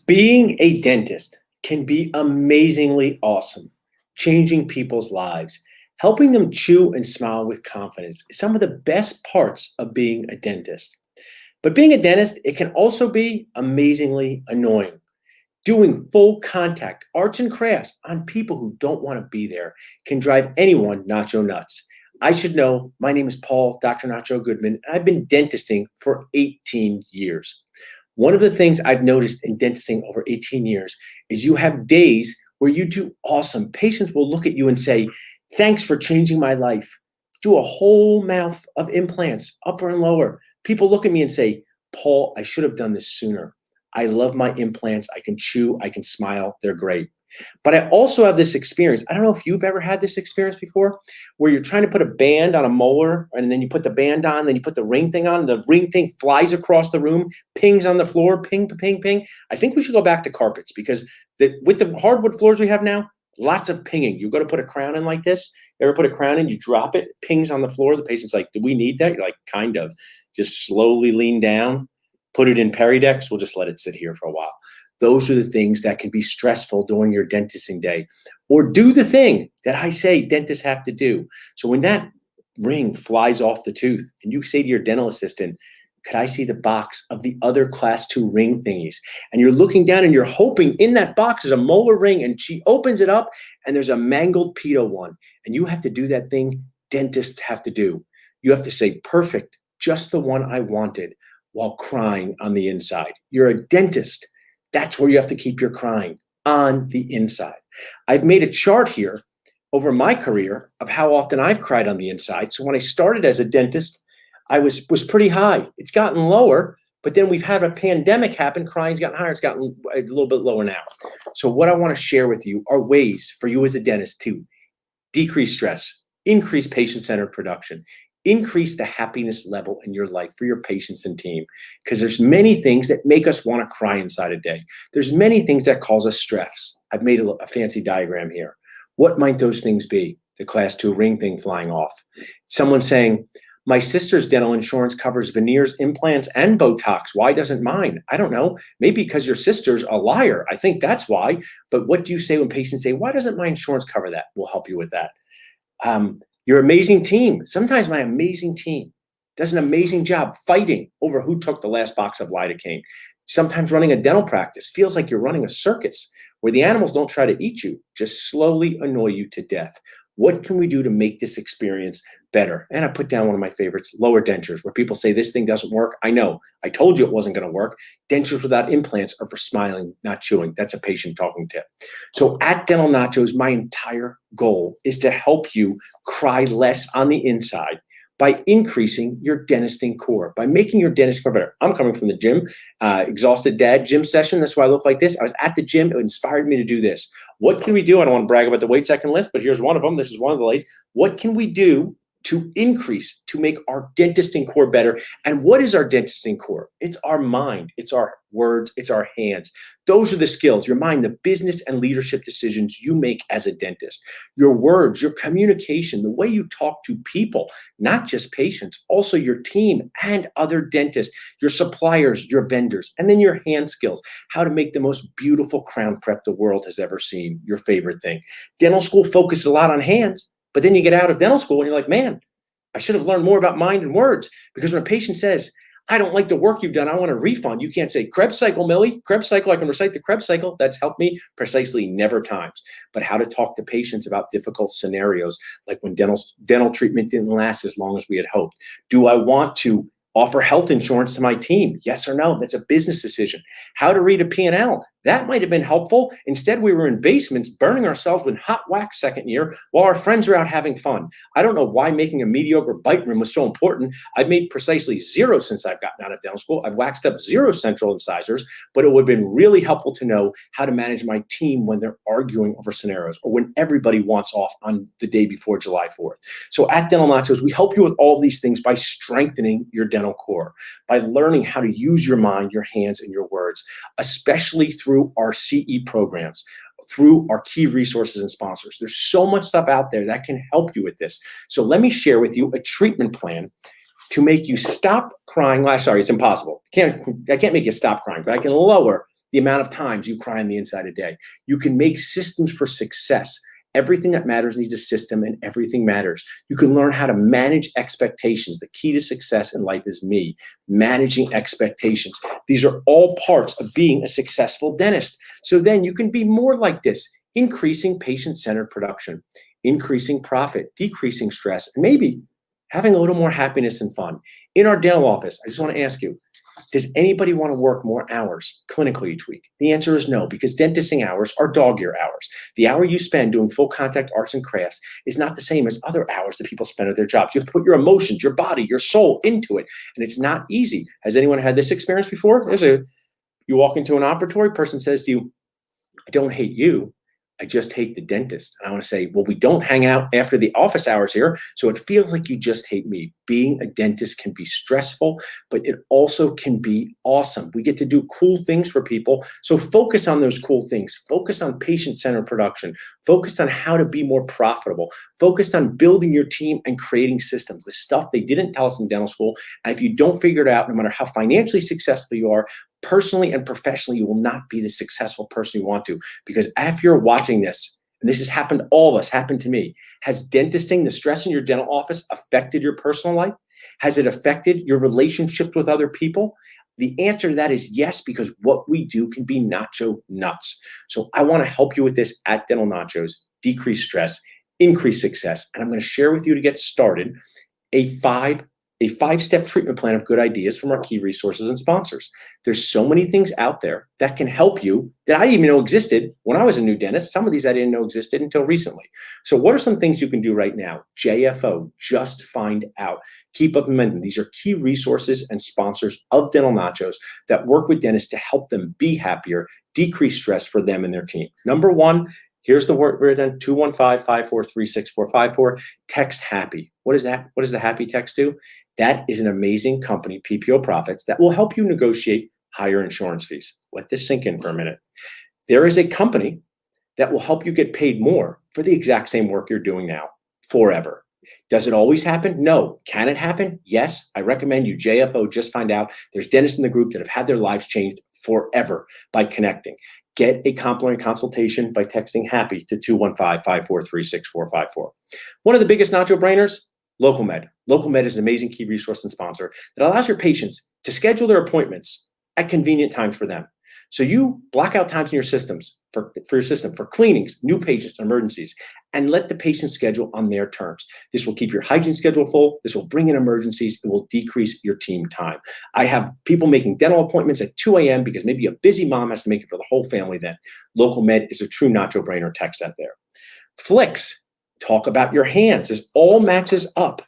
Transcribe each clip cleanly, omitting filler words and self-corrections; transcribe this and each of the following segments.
Being a dentist can be amazingly awesome, changing people's lives. Helping them chew and smile with confidence is some of the best parts of being a dentist. But being a dentist, it can also be amazingly annoying. Doing full contact arts and crafts on people who don't want to be there can drive anyone nacho nuts. I should know. My name is Paul, Dr. Nacho Goodman, and I've been dentisting for 18 years. One of the things I've noticed in dentisting over 18 years is you have days where you do awesome. Patients will look at you and say, "Thanks for changing my life." Do a whole mouth of implants, upper and lower. People look at me and say, "Paul, I should have done this sooner. I love my implants. I can chew, I can smile. They're great." But I also have this experience. I don't know if you've ever had this experience before, where you're trying to put a band on a molar, and then you put the band on, then you put the ring thing on, the ring thing flies across the room, pings on the floor, ping, ping, ping. I think we should go back to carpets because with the hardwood floors we have now, lots of pinging. You go to put a crown in like this. You ever put a crown in, you drop it, pings on the floor. The patient's like, "Do we need that?" You're like, "Kind of." Just slowly lean down, put it in Peridex. We'll just let it sit here for a while. Those are the things that can be stressful during your dentisting day. Or do the thing that I say dentists have to do. So when that ring flies off the tooth and you say to your dental assistant, "Could I see the box of the other class 2 ring thingies?" And you're looking down and you're hoping in that box is a molar ring, and she opens it up and there's a mangled pedo one. And you have to do that thing dentists have to do. You have to say, "Perfect, just the one I wanted," while crying on the inside. You're a dentist. That's where you have to keep your crying, on the inside. I've made a chart here over my career of how often I've cried on the inside. So when I started as a dentist, I was pretty high. It's gotten lower, but then we've had a pandemic happen. Crying's gotten higher. It's gotten a little bit lower now. So what I want to share with you are ways for you as a dentist to decrease stress, increase patient-centered production, increase the happiness level in your life for your patients and team. Because there's many things that make us want to cry inside a day. There's many things that cause us stress. I've made a fancy diagram here. What might those things be? The class 2 ring thing flying off. Someone saying, "My sister's dental insurance covers veneers, implants, and Botox. Why doesn't mine?" I don't know. Maybe because your sister's a liar. I think that's why. But what do you say when patients say, "Why doesn't my insurance cover that?" We'll help you with that. Your amazing team. Sometimes my amazing team does an amazing job fighting over who took the last box of lidocaine. Sometimes running a dental practice feels like you're running a circus where the animals don't try to eat you, just slowly annoy you to death. What can we do to make this experience better? And I put down one of my favorites, lower dentures, where people say this thing doesn't work. I know. I told you it wasn't going to work. Dentures without implants are for smiling, not chewing. That's a patient talking tip. So at Dental Nachos, my entire goal is to help you cry less on the inside by increasing your dentisting core, by making your dentist core better. I'm coming from the gym, exhausted dad gym session. That's why I look like this. I was at the gym. It inspired me to do this. What can we do? I don't want to brag about the weights I can lift, but here's one of them. This is one of the weights. What can we do to increase, to make our dentisting core better? And what is our dentisting core? It's our mind, it's our words, it's our hands. Those are the skills, your mind, the business and leadership decisions you make as a dentist. Your words, your communication, the way you talk to people, not just patients, also your team and other dentists, your suppliers, your vendors, and then your hand skills, how to make the most beautiful crown prep the world has ever seen, your favorite thing. Dental school focuses a lot on hands. But then you get out of dental school and you're like, "Man, I should have learned more about mind and words." Because when a patient says, "I don't like the work you've done, I want a refund," you can't say, "Krebs cycle, Millie, Krebs cycle, I can recite the Krebs cycle. That's helped me precisely never times." But how to talk to patients about difficult scenarios, like when dental treatment didn't last as long as we had hoped. Do I want to offer health insurance to my team? Yes or no? That's a business decision. How to read a P&L. That might have been helpful. Instead, we were in basements burning ourselves with hot wax second year while our friends are out having fun. I don't know why making a mediocre bite room was so important. I've made precisely 0 since I've gotten out of dental school. I've waxed up 0 central incisors, but it would have been really helpful to know how to manage my team when they're arguing over scenarios or when everybody wants off on the day before July 4th. So at Dental Nachos, we help you with all of these things by strengthening your dental core, by learning how to use your mind, your hands, and your words, especially through our CE programs, through our key resources and sponsors. There's so much stuff out there that can help you with this. So let me share with you a treatment plan to make you stop crying. Sorry, it's impossible. I can't make you stop crying, but I can lower the amount of times you cry on the inside a day. You can make systems for success. Everything that matters needs a system, and everything matters. You can learn how to manage expectations. The key to success in life is managing expectations. These are all parts of being a successful dentist. So then you can be more like this, increasing patient-centered production, increasing profit, decreasing stress, and maybe having a little more happiness and fun. In our dental office, I just want to ask you, does anybody want to work more hours clinically each week? The answer is no, because dentisting hours are dog year hours. The hour you spend doing full contact arts and crafts is not the same as other hours that people spend at their jobs. You have to put your emotions, your body, your soul into it, and it's not easy. Has anyone had this experience before? You walk into an operatory, person says to you, I don't hate you, I just hate the dentist. And I want to say, well, we don't hang out after the office hours here, so it feels like you just hate me. Being a dentist can be stressful, but it also can be awesome. We get to do cool things for people. So focus on those cool things. Focus on patient-centered production. Focus on how to be more profitable. Focus on building your team and creating systems, the stuff they didn't tell us in dental school. And if you don't figure it out, no matter how financially successful you are, personally and professionally, you will not be the successful person you want to. Because if you're watching this, and this has happened to all of us, happened to me, has dentisting, the stress in your dental office, affected your personal life? Has it affected your relationships with other people? The answer to that is yes, because what we do can be nacho nuts. So I want to help you with this at Dental Nachos, decrease stress, increase success. And I'm going to share with you, to get started, a five-step treatment plan of good ideas from our key resources and sponsors. There's so many things out there that can help you that I didn't even know existed when I was a new dentist. Some of these I didn't know existed until recently. So what are some things you can do right now? JFO, just find out. Keep up momentum. These are key resources and sponsors of Dental Nachos that work with dentists to help them be happier, decrease stress for them and their team. Number one, here's the word we're done, 215-543-6454. Text HAPPY. What is that? What does the HAPPY text do? That is an amazing company, PPO Profits, that will help you negotiate higher insurance fees. Let this sink in for a minute. There is a company that will help you get paid more for the exact same work you're doing now, forever. Does it always happen? No. Can it happen? Yes. I recommend you JFO, just find out. There's dentists in the group that have had their lives changed forever by connecting. Get a complimentary consultation by texting HAPPY to 215-543-6454. One of the biggest nacho brainers, LocalMed. LocalMed is an amazing key resource and sponsor that allows your patients to schedule their appointments at convenient times for them. So you block out times in your systems for your system for cleanings, new patients, emergencies, and let the patient schedule on their terms. This will keep your hygiene schedule full. This will bring in emergencies. It will decrease your team time. I have people making dental appointments at 2 a.m. because maybe a busy mom has to make it for the whole family then. LocalMed is a true nacho brainer. Text that there. Flix, talk about your hands. This all matches up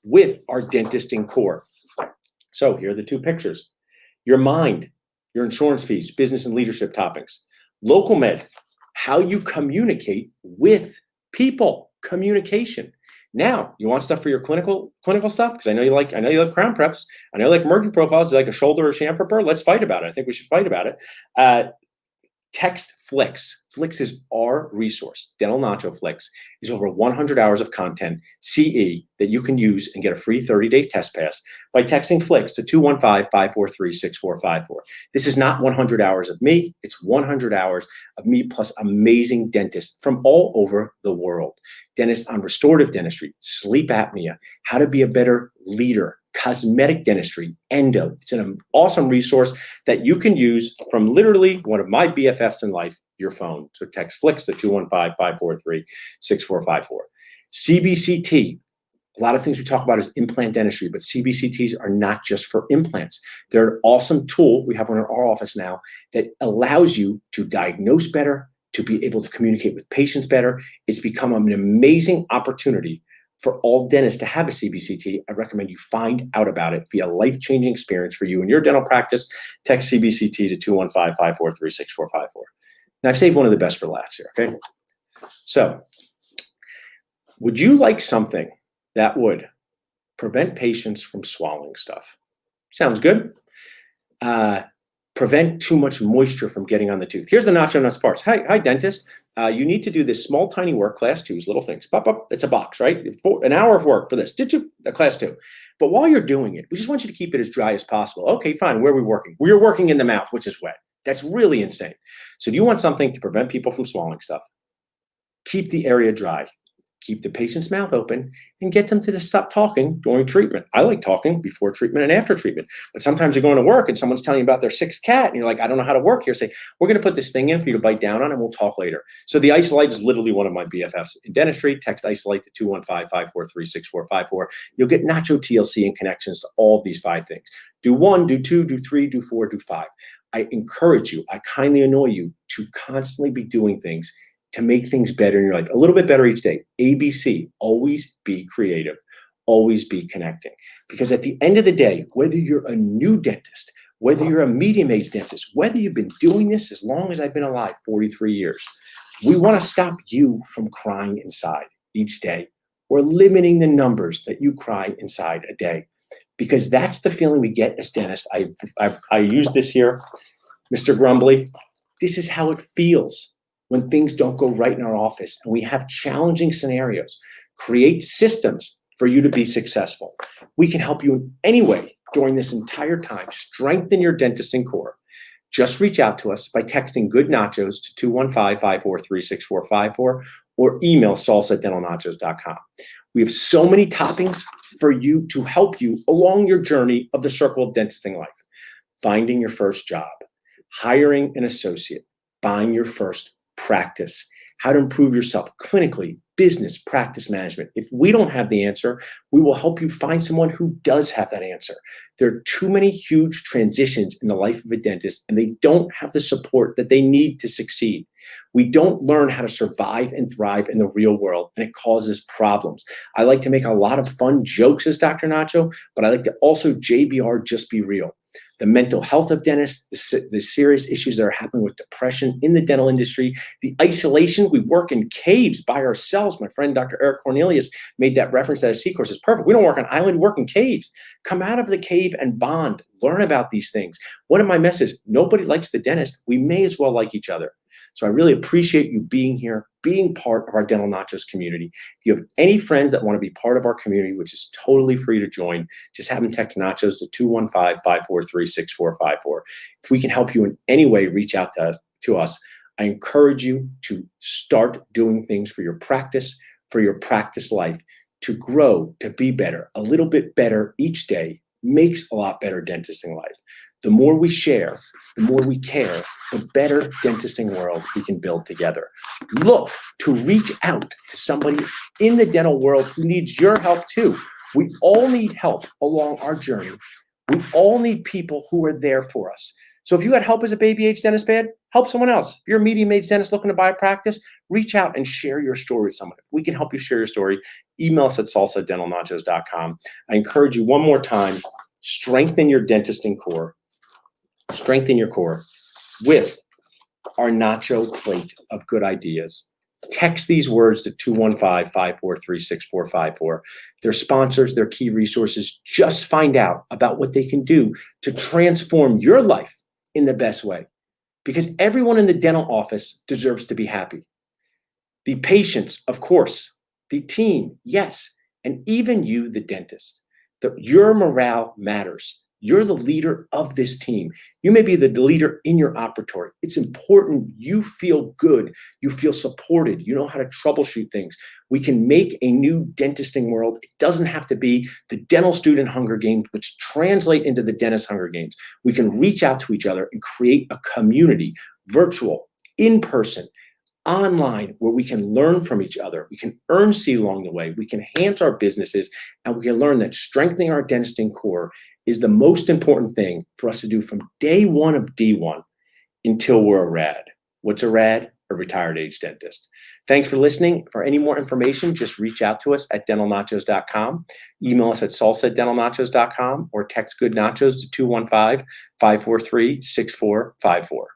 with our dentisting core. So here are the two pictures. Your mind, your insurance fees, business and leadership topics. LocalMed, how you communicate with people, communication. Now, you want stuff for your clinical stuff? Because I know you like crown preps. I know you like emergent profiles. Do you like a shoulder or chamfer burr? Let's fight about it. I think we should fight about it. Text Flix. Flix is our resource. Dental Nacho Flix is over 100 hours of content, CE, that you can use and get a free 30-day test pass by texting Flix to 215-543-6454. This is not 100 hours of me. It's 100 hours of me plus amazing dentists from all over the world. Dentists on restorative dentistry, sleep apnea, how to be a better leader, cosmetic dentistry, endo. It's an awesome resource that you can use from literally one of my BFFs in life, your phone. So text Flix to 215-543-6454. CBCT. A lot of things we talk about is implant dentistry, but CBCTs are not just for implants. They're an awesome tool. We have one in our office now that allows you to diagnose better, to be able to communicate with patients better. It's become an amazing opportunity for all dentists to have a CBCT. I recommend you find out about it. Be a life-changing experience for you in your dental practice. Text CBCT to 215-543-6454. Now, I've saved one of the best for last here, okay? So, would you like something that would prevent patients from swallowing stuff? Sounds good. Prevent too much moisture from getting on the tooth. Here's the nacho nuts parts. Hi, dentist. You need to do this small, tiny work, class 2s, little things. Pop up. It's a box, right? An hour of work for this. Class 2. But while you're doing it, we just want you to keep it as dry as possible. Okay, fine. Where are we working? We're working in the mouth, which is wet. That's really insane. So do you want something to prevent people from swallowing stuff? Keep the area dry. Keep the patient's mouth open and get them to just stop talking during treatment. I like talking before treatment and after treatment, but sometimes you're going to work and someone's telling you about their sixth cat and you're like, I don't know how to work here. Say, we're going to put this thing in for you to bite down on and we'll talk later. So the Isolite is literally one of my BFFs in dentistry. Text Isolite to 215-543-6454. You'll get Nacho TLC and connections to all of these 5 things. Do 1, do 2, do 3, do 4, do 5. I encourage you, I kindly annoy you to constantly be doing things to make things better in your life, a little bit better each day. ABC, always be creative, always be connecting. Because at the end of the day, whether you're a new dentist, whether you're a medium-aged dentist, whether you've been doing this as long as I've been alive, 43 years, we want to stop you from crying inside each day or limiting the numbers that you cry inside a day. Because that's the feeling we get as dentists. I use this here, Mr. Grumbly. This is how it feels when things don't go right in our office and we have challenging scenarios. Create systems for you to be successful. We can help you in any way during this entire time. Strengthen your dentist core. Just reach out to us by texting Good Nachos to 215-543-6454 or email salsa@dentalnachos.com. We have so many toppings for you to help you along your journey of the circle of dentisting life. Finding your first job, hiring an associate, buying your first practice, how to improve yourself clinically, business, practice management. If we don't have the answer, we will help you find someone who does have that answer. There are too many huge transitions in the life of a dentist, and they don't have the support that they need to succeed. We don't learn how to survive and thrive in the real world, and it causes problems. I like to make a lot of fun jokes as Dr. Nacho, but I like to also JBR, just be real. The mental health of dentists, the serious issues that are happening with depression in the dental industry, the isolation. We work in caves by ourselves. My friend, Dr. Eric Cornelius, made that reference that a C course is perfect. We don't work on island, we work in caves. Come out of the cave and bond. Learn about these things. One of my messages, nobody likes the dentist. We may as well like each other. So I really appreciate you being here, being part of our Dental Nachos community. If you have any friends that want to be part of our community, which is totally free to join, just have them text Nachos to 215-543-6454. If we can help you in any way, reach out to us. I encourage you to start doing things for your practice life, to grow, to be better. A little bit better each day makes a lot better dentisting life. The more we share, the more we care, the better dentisting world we can build together. Look to reach out to somebody in the dental world who needs your help too. We all need help along our journey. We all need people who are there for us. So if you had help as a baby-age dentist, help someone else. If you're a medium-age dentist looking to buy a practice, reach out and share your story with someone. If we can help you share your story, email us at salsa@dentalnachos.com. I encourage you one more time, strengthen your dentisting core. Strengthen your core with our Nacho plate of good ideas. Text these words to 215-543-6454. Their sponsors, their key resources. Just find out about what they can do to transform your life in the best way. Because everyone in the dental office deserves to be happy. The patients, of course. The team, yes. And even you, the dentist. Your morale matters. You're the leader of this team. You may be the leader in your operatory. It's important you feel good. You feel supported. You know how to troubleshoot things. We can make a new dentisting world. It doesn't have to be the dental student Hunger Games, which translate into the dentist Hunger Games. We can reach out to each other and create a community, virtual, in person, online, where we can learn from each other. We can earn C along the way. We can enhance our businesses, and we can learn that strengthening our dentisting core is the most important thing for us to do from day one of D1 until we're a RAD. What's a RAD? A retired age dentist. Thanks for listening. For any more information, just reach out to us at dentalnachos.com. Email us at salsa@dentalnachos.com or text Good Nachos to 215-543-6454.